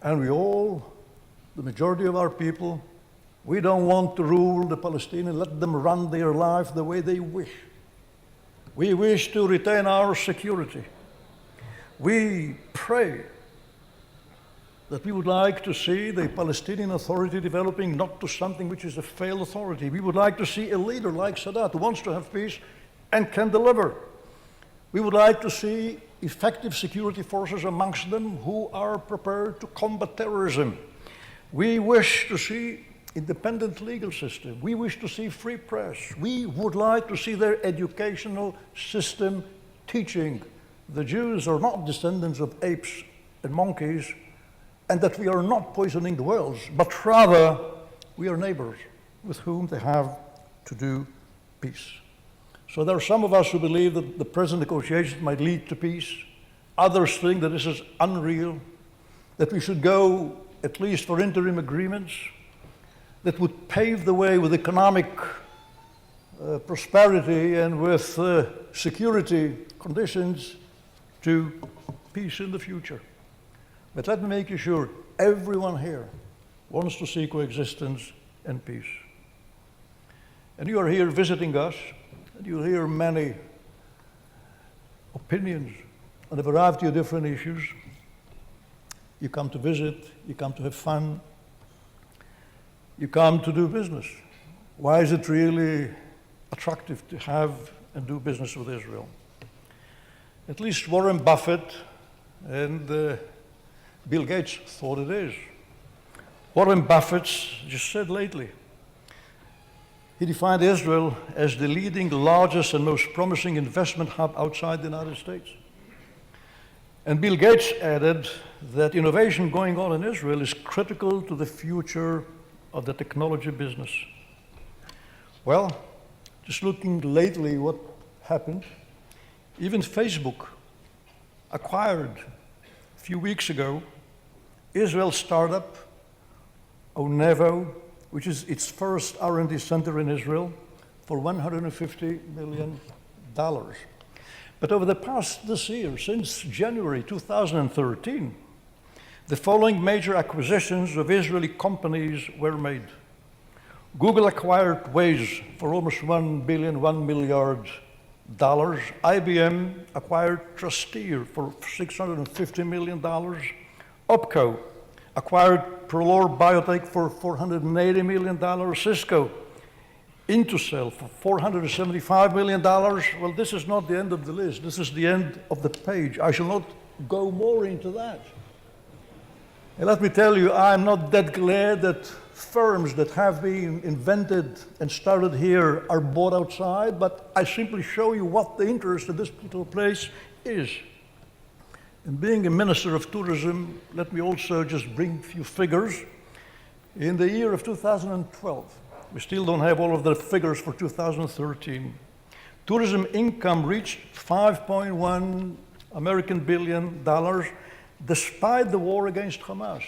And we all, the majority of our people, we don't want to rule the Palestinians, let them run their life the way they wish. We wish to retain our security. We pray that we would like to see the Palestinian Authority developing not to something which is a failed authority. We would like to see a leader like Sadat who wants to have peace and can deliver. We would like to see effective security forces amongst them who are prepared to combat terrorism. We wish to see independent legal system. We wish to see free press. We would like to see their educational system teaching the Jews are not descendants of apes and monkeys, and that we are not poisoning the wells, but rather we are neighbors with whom they have to do peace. So there are some of us who believe that the present negotiations might lead to peace. Others think that this is unreal, that we should go at least for interim agreements that would pave the way with economic prosperity and with security conditions to peace in the future. But let me make you sure, everyone here wants to see coexistence and peace. And you are here visiting us, and you'll hear many opinions on a variety of different issues. You come to visit, you come to have fun, you come to do business. Why is it really attractive to have and do business with Israel? At least Warren Buffett and Bill Gates thought it is. Warren Buffett just said lately, he defined Israel as the leading, largest, and most promising investment hub outside the United States. And Bill Gates added that innovation going on in Israel is critical to the future of the technology business. Well, just looking lately what happened, even Facebook acquired a few weeks ago Israel startup Onevo, which is its first R&D center in Israel, for $150 million. But over the past this year, since January 2013, the following major acquisitions of Israeli companies were made. Google acquired Waze for almost $1 milliard. IBM acquired Trusteer for $650 million. Opco acquired Prolor Biotech for $480 million. Cisco, Intercell for $475 million. Well, this is not the end of the list. This is the end of the page. I shall not go more into that. And let me tell you, I'm not that glad that firms that have been invented and started here are bought outside, but I simply show you what the interest of this particular place is. And being a minister of tourism, let me also just bring a few figures. In the year of 2012, we still don't have all of the figures for 2013. Tourism income reached $5.1 billion, despite the war against Hamas.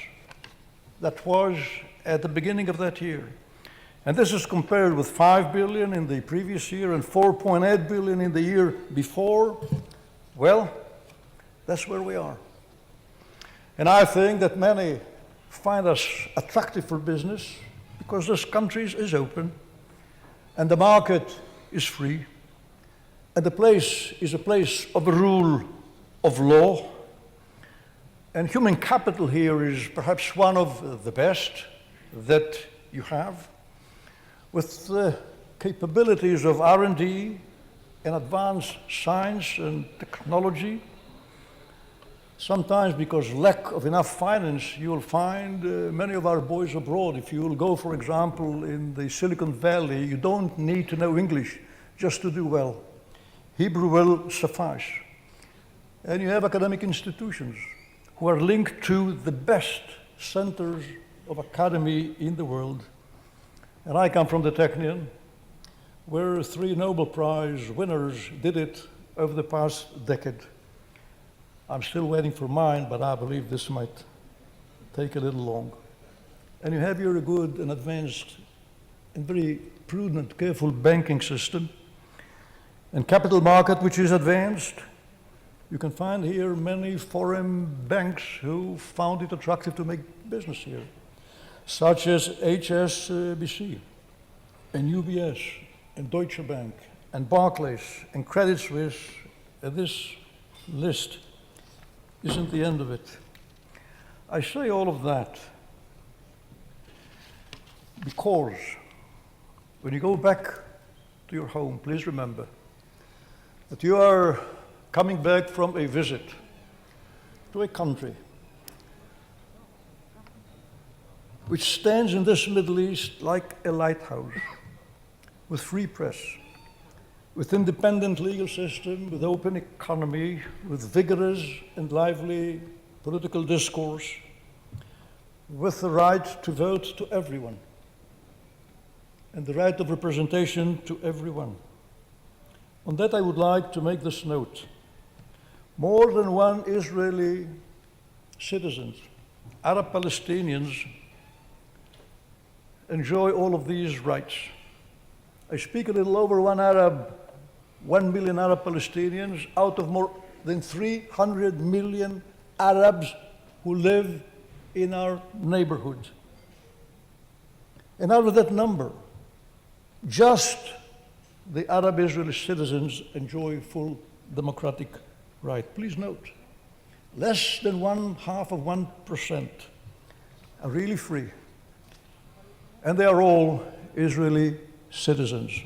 That was at the beginning of that year. And this is compared with $5 billion in the previous year and $4.8 billion in the year before. Well, that's where we are. And I think that many find us attractive for business because this country is open and the market is free and the place is a place of the rule of law. And human capital here is perhaps one of the best that you have, with the capabilities of R&D and advanced science and technology. Sometimes because lack of enough finance, you will find many of our boys abroad. If you will go, for example, in the Silicon Valley, you don't need to know English just to do well. Hebrew will suffice. And you have academic institutions who are linked to the best centers of academy in the world. And I come from the Technion, where 3 Nobel Prize winners did it over the past decade. I'm still waiting for mine, but I believe this might take a little long. And you have here a good and advanced and very prudent, careful banking system and capital market which is advanced. You can find here many foreign banks who found it attractive to make business here, such as HSBC and UBS and Deutsche Bank and Barclays and Credit Suisse. And this list isn't the end of it. I say all of that because when you go back to your home, please remember that you are coming back from a visit to a country which stands in this Middle East like a lighthouse, with free press, with independent legal system, with open economy, with vigorous and lively political discourse, with the right to vote to everyone, and the right of representation to everyone. On that I would like to make this note. More than one Israeli citizen, Arab Palestinians, enjoy all of these rights. I speak a little over 1 million Arab Palestinians out of more than 300 million Arabs who live in our neighborhood. And out of that number, just the Arab Israeli citizens enjoy full democratic right. Please note, less than 0.5% are really free, and they are all Israeli citizens.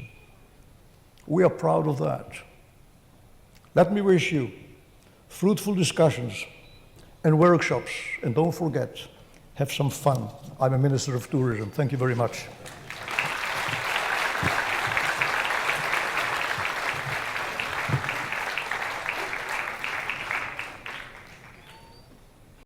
We are proud of that. Let me wish you fruitful discussions and workshops, and don't forget, have some fun. I'm a Minister of Tourism. Thank you very much.